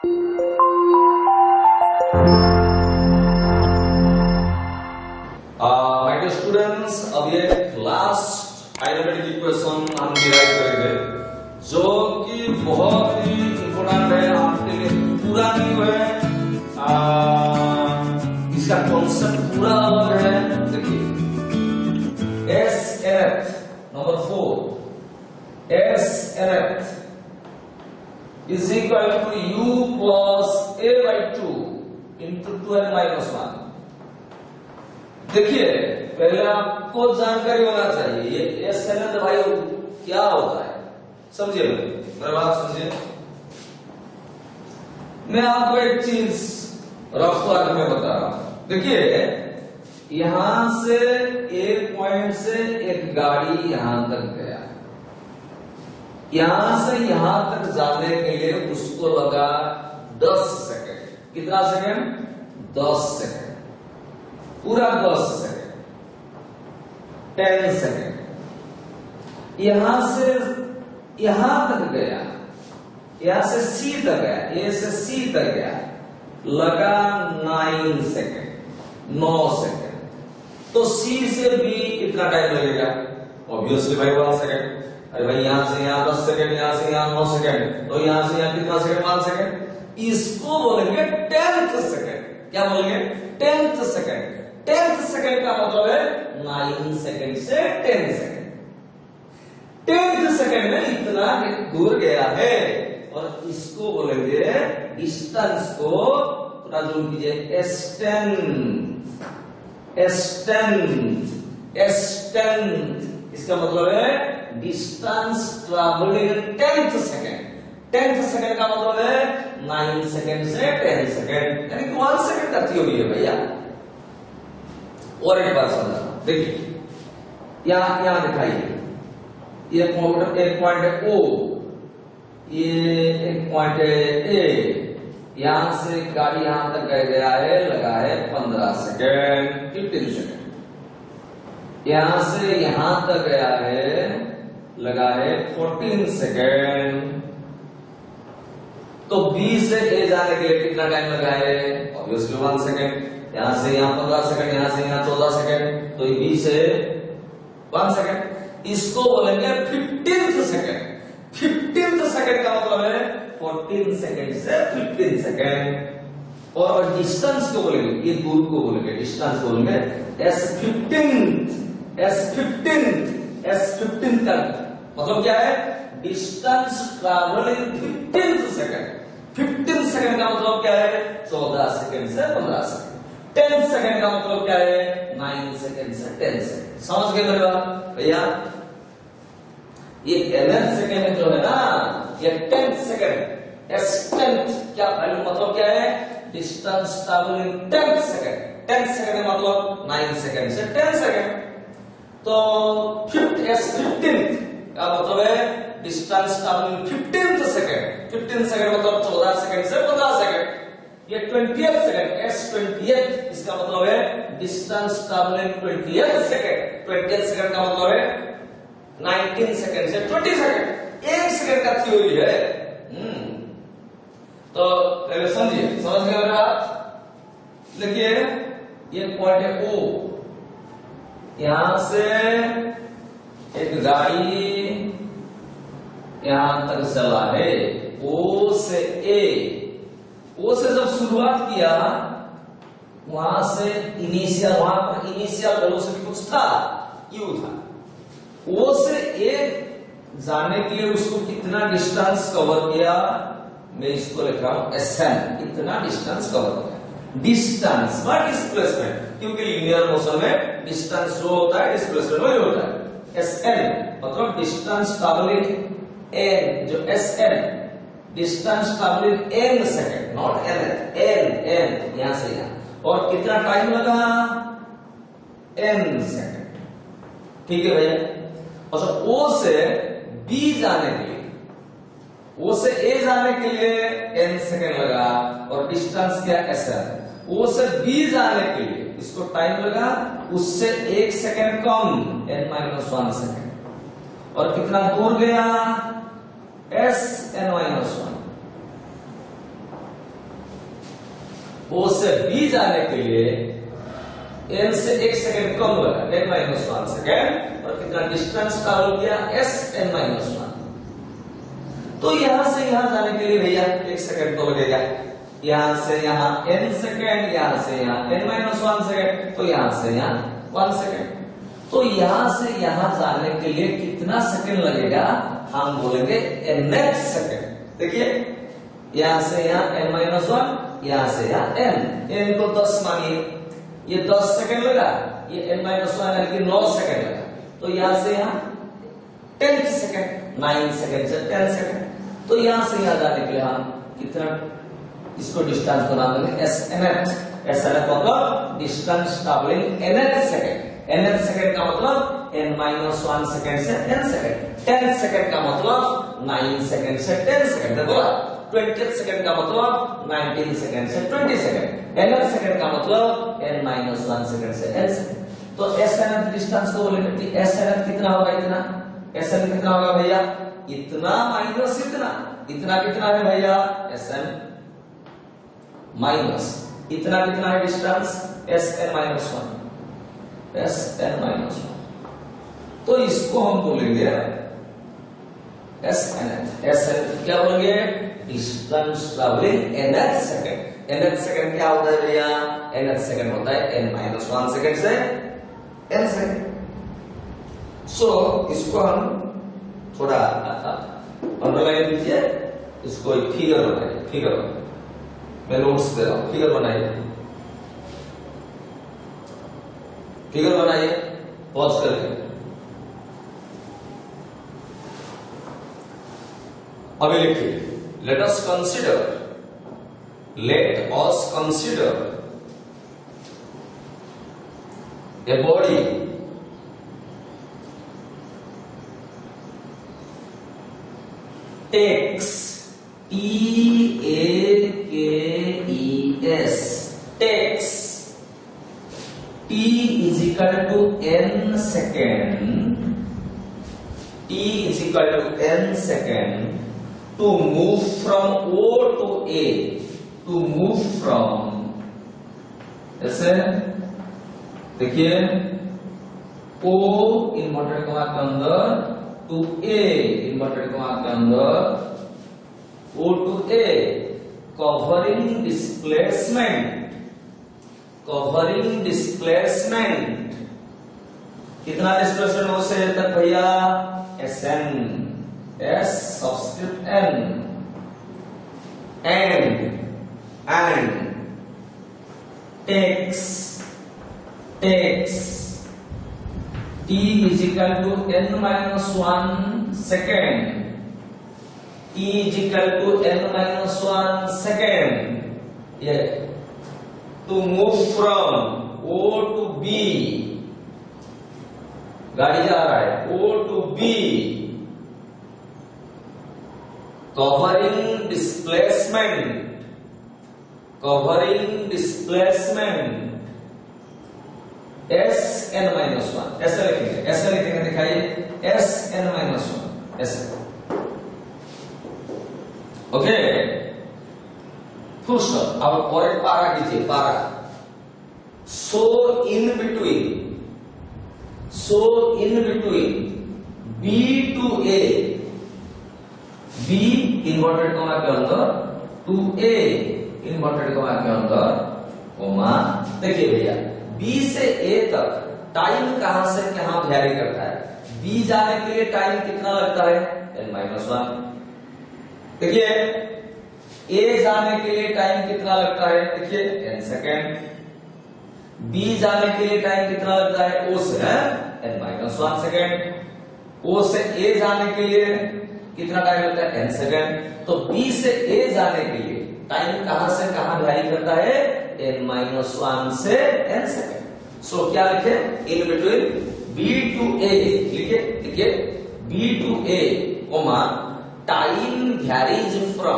My dear students, अब ये last identity equation हम डिराइव करेंगे जो कि बहुत ही इंपोर्टेंट है आपके लिए। पूरा नहीं है, इसका कॉन्सेप्ट पूरा अलग है। देखिए S nth number 4 S nth is equal to u plus a by 2 into 2n minus 1। देखिए पहले आपको जानकारी होना चाहिए ये एस nth भाई क्या होता है, समझिए मेरी बात समझिए। मैं आपको एक चीज रफ वर्क में बता रहा हूं। देखिए यहां से एक पॉइंट से एक गाड़ी यहां तक गया, यहां से यहां तक जाने के लिए उसको लगा 10 सेकंड। कितना सेकंड? 10 सेकंड, पूरा 10 सेकंड, 10 सेकंड। यहां से यहां तक गया, यहां से सी तक गया, ए से सी तक गया, लगा 9 सेकंड, 9 सेकंड। तो सी से बी कितना टाइम लगेगा? ऑब्वियसली भाई 1 सेकंड। अरे भाई यहां से यहां 10 सेकंड, यहां से यहां 9 सेकंड, तो यहां से यहां कितना सेकंड? 1 सेकंड। इसको बोलेंगे 10th सेकंड। क्या बोलेंगे? 10th second. 10th सेकंड का मतलब है 9 सेकंड से 10 सेकंड। 10th सेकंड में इतना दूर गया है और इसको बोलेंगे डिस्टेंस को थोड़ा जूम कीजिए, एस्टेंट। इसका मतलब है distance travelling 10th second. 10th second का मतलब है 9 सेकंड से 10 सेकंड, यानी 1 सेकंड का थ्योरी है भैया। और एक बात समझना, देखिए यहां दिखाइए, ये पॉइंट है O, ये एक पॉइंट है A। यहां से गाड़ी यहां तक गया है, लगा है 15 सेकंड, 15 सेकंड। यहां से यहां तक गया है, लगा है 14 सेकंड। तो B से A जाने के लिए कितना टाइम लगा है? Obviously 1 second. यहां से यहां 15 सेकंड, यहां से यहां 14 सेकंड, तो B से 1 सेकंड। इसको बोलेंगे 15th सेकंड। 15th सेकंड का मतलब है 14 सेकंड से 15 सेकंड। और डिस्टेंस को बोलेंगे, ये दूर को बोलेंगे, डिस्टेंस बोलेंगे S15 का मतलब क्या है? Distance travelling 15th second. 15 second का मतलब क्या है? 14 सेकंड से 15 सेकंड। 10 सेकंड का मतलब क्या है? 9 सेकंड से 10 सेकंड। समझ गए मेरे बात भैया? ये 11th सेकंड जो है ना, ये 10th सेकंड, एस्टेंट क्या वैल्यू मतलब क्या है? Distance travelling 10th second. 10th second का मतलब 9 सेकंड से 10 सेकंड। तो S15 का मतलब है distance travelling 15th second. 15 second मतलब 14 सेकंड से 15 सेकंड। ये 20th सेकंड, S20th, इसका मतलब है distance travelling 20th second. 20th second का मतलब है 19 सेकंड से 20 सेकंड। 1 सेकंड का थ्योरी है। तो पहले समझिए, समझ गए मेरी बात? देखिए ये पॉइंट है O। यहां से एक गाड़ी यहां तक चला है, O से A। O से जब शुरुआत किया, वहां से इनिशियल, वहां पर इनिशियल वेलोसिटी कुछ था, U था। O से A जाने के लिए उसको कितना डिस्टेंस कवर किया? मैं इसको लिख रहा हूं SN। इतना डिस्टेंस कवर किया। डिस्टेंस व डिस्प्लेसमेंट, क्योंकि लीनियर मोशन में डिस्टेंस जो होता है डिस्प्लेसमेंट वही होता है। SN मतलब डिस्टेंस ट्रैवलिंग N, जो SN distance travelling N second, not N, यहां से यहां। और कितना टाइम लगा? N second. ठीक है भैया? और O से B जाने के लिए, O से A जाने के लिए N सेकंड लगा और डिस्टेंस क्या? SN। O से B जाने के लिए इसको टाइम लगा उससे 1 सेकंड कम, N-1 सेकंड। और कितना दूर गया? SN-1। O से B जाने के लिए n से 1 सेकंड कम लगा, n-1 सेकंड, और कितना डिस्टेंस ट्रैवल किया, Sn-1। तो यहां से यहां जाने के लिए भैया 1 सेकंड तो लगेगा, यहां से यहां n सेकंड, यहां से यहां n-1 सेकंड, तो यहां से यहां 1 सेकंड। तो यहां से यहां जाने के लिए कितना सेकंड लगेगा, हम बोलेंगे nth सेकंड। देखिए यहां से यहां n-1, यहां से यहां n को 10 मानिए, ये 10 सेकंड लगा, ये n-1 यानी कि 9 सेकंड लगा, तो यहां से यहां 10th सेकंड, 9 सेकंड से 10 सेकंड। तो यहां से यहां जाने के लिए हम कितना, इसको डिस्टेंस को नाम देंगे SNH। SNH मतलब distance traveling nth second. nth second का मतलब n-1 सेकंड से n सेकंड। 10 सेकंड का मतलब 9 सेकंड से 10 सेकंड। देखो 20th सेकंड का मतलब 19 सेकंड से 20 सेकंड। nth सेकंड का मतलब n-1 सेकंड से n सेकंड। तो SNH डिस्टेंस को बोलेंगे, SNH कितना होगा, इतना। SN कितना होगा भैया, इतना माइनस इतना, इतना कितना है भैया, SN माइनस इतना कितना है डिस्टेंस, Sn-1, Sn-1। तो इसको हम बोलेंगे SNH। SN क्या बोलेंगे, distance traveling nth second. nth second क्या होता है भैया, nth सेकंड होता है n-1 सेकंड से n सेकंड। सो इसको हम थोड़ा अंडरलाइन कीजिए, इसको एक फिगर बनाइए। फिगर मैं नोट्स दे रहा हूं, फिगर बनाइए, फिगर बनाइए, पॉज करके। अभी लिखिए, let us consider a body takes, T-A-K-E-S, takes T is equal to n second, T is equal to n second to move from O to A, to move from, ऐसे देखिए O inverted comma के अंदर to A inverted comma के अंदर O to A, covering displacement, covering displacement, कितना displacement O से तक भैया, Sn, S subscript n, and takes T is equal to n-1 second, T is equal to n-1 second, yeah, to move from O to B, गाड़ी जा रहा है O to B, covering displacement Sn-1, ऐसे लिखेंगे, ऐसे लिखेंगे, दिखाइए Sn-1, ऐसे, ओके। Full stop. अब और एक पारा कीजिए, para. So in between B to A, B inverted comma के अंदर to A इन्वर्टेड कॉमा के अंदर, कॉमा, देखिए भैया B से A तक टाइम कहां से कहां वेरी करता है। B जाने के लिए टाइम कितना लगता है, n-1। देखिए A जाने के लिए टाइम कितना लगता है, देखिए n सेकेंड। B जाने के लिए टाइम कितना लगता है, O से n-1 सेकेंड। O से A जाने के लिए कितना टाइम लगता है, n सेकेंड। तो B से A जाने के लिए टाइम कहां से कहां वेरी करता है, n-1 से n सेकेंड। सो क्या लिखे, in between B to A लिखे, देखिए B to A, comma, time varies from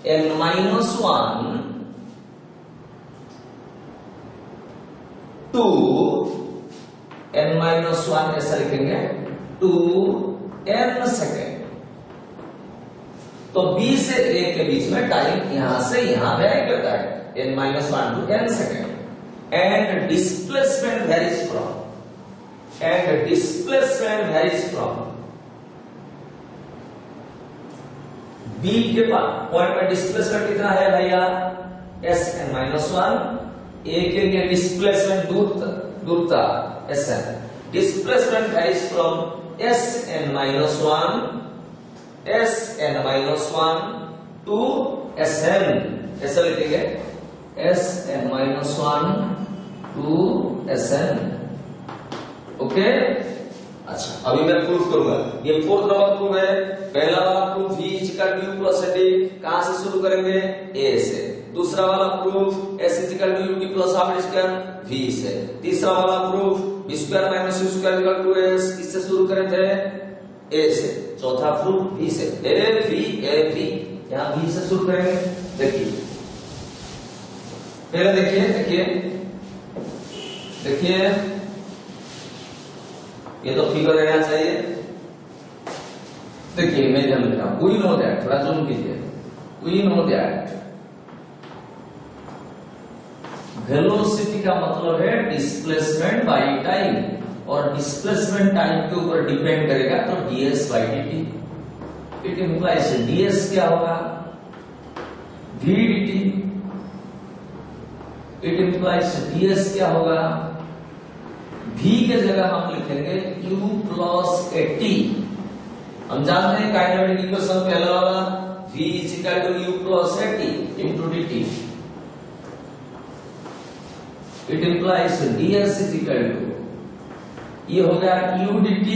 n-1 to n-1, ऐसा लिखेंगे, to n सेकेंड, तो b से a के बीच में टाइम यहां से यहां वेरी करता है n-1 to n second and displacement varies from b के पॉइंट में डिस्प्लेसमेंट कितना है भैया Sn-1, a के लिए डिस्प्लेसमेंट दूरता Sn, displacement varies from Sn-1 to Sn, ऐसा लिखेंगे Sn-1 to Sn। ओके, अच्छा अभी मैं प्रूफ करूंगा। ये फोर्थ नंबर प्रूफ है। पहला वाला proof v equal to u plus d, कहां से शुरू करेंगे a से। दूसरा वाला proof s equal to u plus half square v से। तीसरा वाला proof b square minus u square equal to s, इससे शुरू करे थे a से। चौथा प्रूफ v से, a v यहां v से शुरू करेंगे। देखिए पहले देखिए ये तो फिगर रहना चाहिए। देखिए मैं ध्यान रखता हूं, वी नो दैट, थोड़ा जूम कीजिए। वी नो दैट वेलोसिटी का मतलब है डिस्प्लेसमेंट बाय टाइम, और डिस्प्लेसमेंट टाइम के ऊपर डिपेंड करेगा तो ds by dt। It implies ds क्या होगा v dt। It implies ds क्या होगा v के जगह हम लिखेंगे u प्लस t। हम जानते हैं काइनेमेटिक इक्वेशन पहला वाला v is equal to u plus t into dt। It implies ds is equal to, ये हो गया u dt,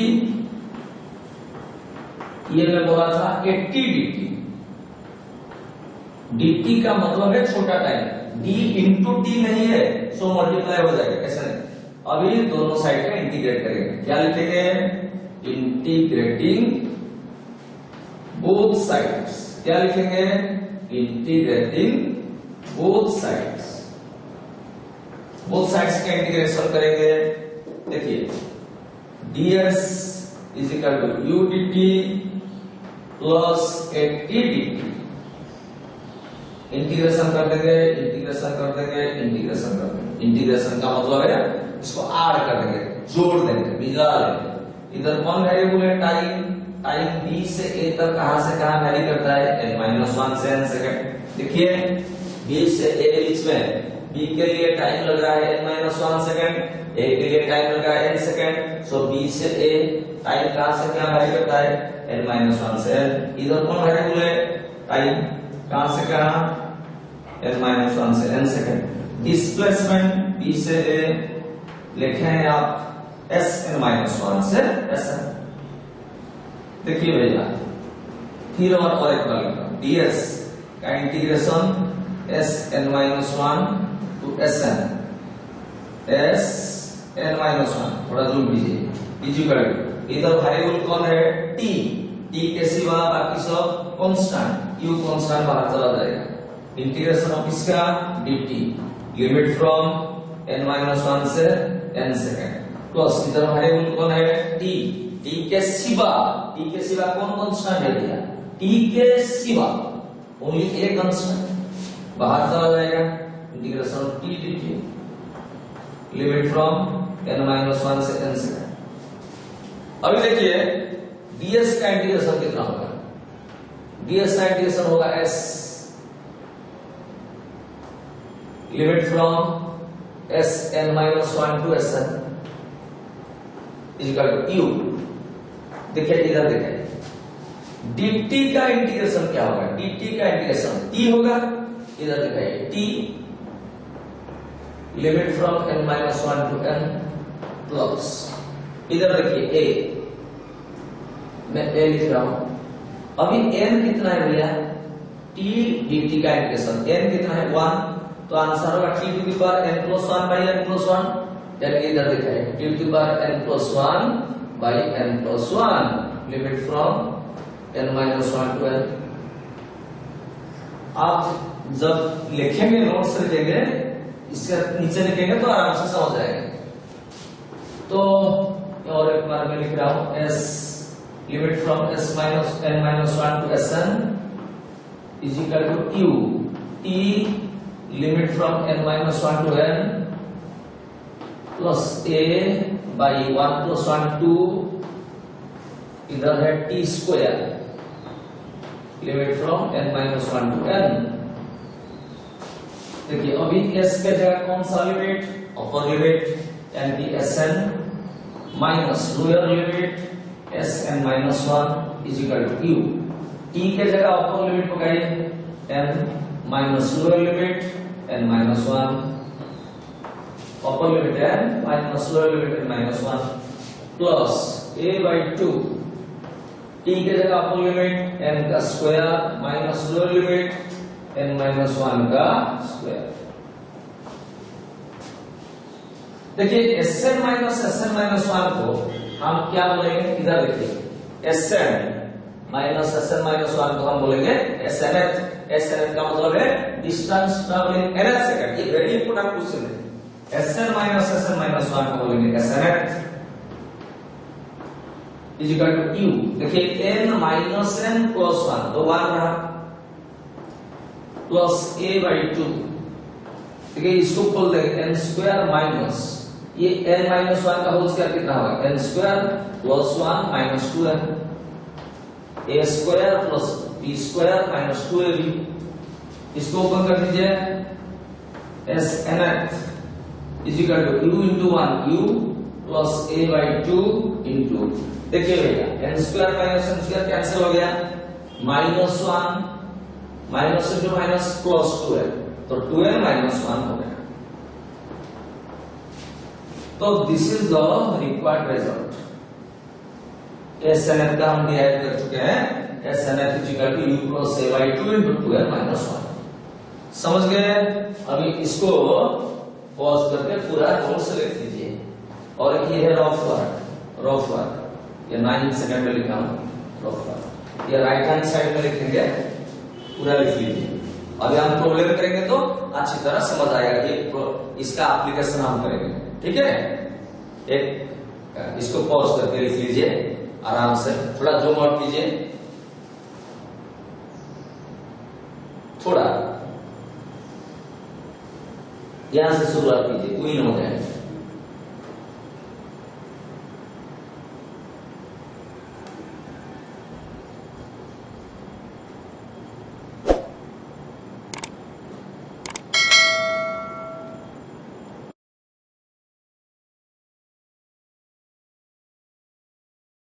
ये मैं बोला था t dt। dt का मतलब है छोटा टाइम, d इंटू t नहीं है, सो मल्टीप्लाई हो जाएगा, ऐसा नहीं। अभी दोनों साइड का इंटीग्रेट करेंगे, क्या लिखेंगे इंटीग्रेटिंग बोथ साइड्स। क्या लिखेंगे integrating both sides. Both sides का इंटीग्रेशन करेंगे। देखिए ds is equal to u dt plus t dt। Integration कर देंगे। इंटीग्रेशन का मतलब है इसको ऐड कर देंगे, जोड़ देंगे, मिला लेंगे। इधर कौन वेरिएबल है टाइम b से a तक कहां से कहां वेरी करता है n-1 से n सेकंड। देखिए b से a बीच में b के लिए टाइम लग रहा है n-1 सेकंड, a के लिए टाइम लग रहा है n सेकंड। सो b से a टाइम कहां से कहां वेरी करता है n-1 से n। इधर कौन वेरिएबल है टाइम कहां से कहां n-1 से n सेकंड। डिस्प्लेसमेंट b से a लिखे हैं आप Sn-1 से Sn। देखिए भैया फिर और एक बार लिखा ds का integration Sn-1 to Sn। Sn-1 थोड़ा जूम कीजिए। इधर वेरिएबल कौन है t के सिवा बाकी सब कांस्टेंट, u कांस्टेंट बाहर चला जाएगा। इंटीग्रेशन ऑफ इसका dt, लिमिट फ्रॉम n-1 से n सेकंड, प्लस इधर वेरिएबल कौन है t के सिवा कौन कांस्टेंट है भैया t के सिवा ओनली एक कांस्टेंट बाहर चला जाएगा। Integration of t dt, limit from n-1 से n सेकंड। अभी देखिए ds का इंटीग्रेशन कितना होगा। ds का इंटीग्रेशन होगा s, limit from Sn-1 to Sn equal to u। देखिए इधर देखिए dt का इंटीग्रेशन क्या होगा। dt का इंटीग्रेशन t होगा। इधर दिखाइए t, limit from n-1 to n plus, इधर देखिए a, मैं a लिख रहा हूं। अभी n कितना है भैया t dt का इंटीग्रेशन n कितना है 1, तो आंसर होगा t to the power n+1 by n+1। यानी इधर लिखा है t to the power n+1 by n+1, limit from n-1 to n। आप जब लिखेंगे नोट्स लिखेंगे, इससे नीचे लिखेंगे तो आराम से समझ जाएंगे। तो और एक बार मैं लिख रहा हूं s, limit from n-1 to Sn is equal to u t limit from n minus 1 to n plus a by 1 plus 1 2 इधर है t square limit from n minus 1 to n। देखिए अभी s के जगह कौन सा लिमिट, अपर लिमिट n की sn minus lower limit sn minus 1 is equal to u। t के जगह अपर लिमिट पकाइए n minus lower limit n minus 1, upper limit n minus lower limit n minus 1 plus a by 2 t के जगह upper limit n का square minus lower limit n minus 1 का square. देखिए sn minus 1 को हम क्या बोलेंगे, इधर देखिए sn minus 1 को हम बोलेंगे snth। snth का मतलब है डिस्टेंस ट्रैवलिंग nth सेकंड। ये वेरी इंपॉर्टेंट क्वेश्चन है। sn minus 1 को बोलेंगे snth is equal to u। देखिए n minus n plus 1 तो 1 रहा प्लस a by 2। देखिए इसको बोल देंगे n स्क्वायर माइनस ये n minus 1 का होल स्क्वायर कितना होगा, n square plus 1 minus 2n a square plus b square minus 2ab। इसको ओपन कर दीजिए snth is equal to u into 1 u plus a by 2 into देखिए भैया n स्क्वायर माइनस n स्क्वायर कैंसिल हो गया, minus 1 minus into minus plus 2n तो 2n minus 1 हो गया। तो this is the required result. snth का हम डिराइव कर चुके हैं, snth is equal to u plus a by 2 into 2n minus 1। समझ गए? अभी इसको पॉज करके पूरा नोट्स लिख लीजिए। और एक ये है रफ वर्क, ये 9 सेकंड में लिखा हूं रफ वर्क। ये राइट हैंड साइड में लिखेंगे, पूरा लिख लीजिए। अभी हम प्रॉब्लम करेंगे तो अच्छी तरह समझ आएगा कि इसका एप्लीकेशन हम करेंगे। ठीक है, एक इसको पॉज करके लिख लीजिए आराम से, थोड़ा जूम आउट कीजिए, थोड़ा यहां से शुरुआत कीजिए, क्वीन हो जाए।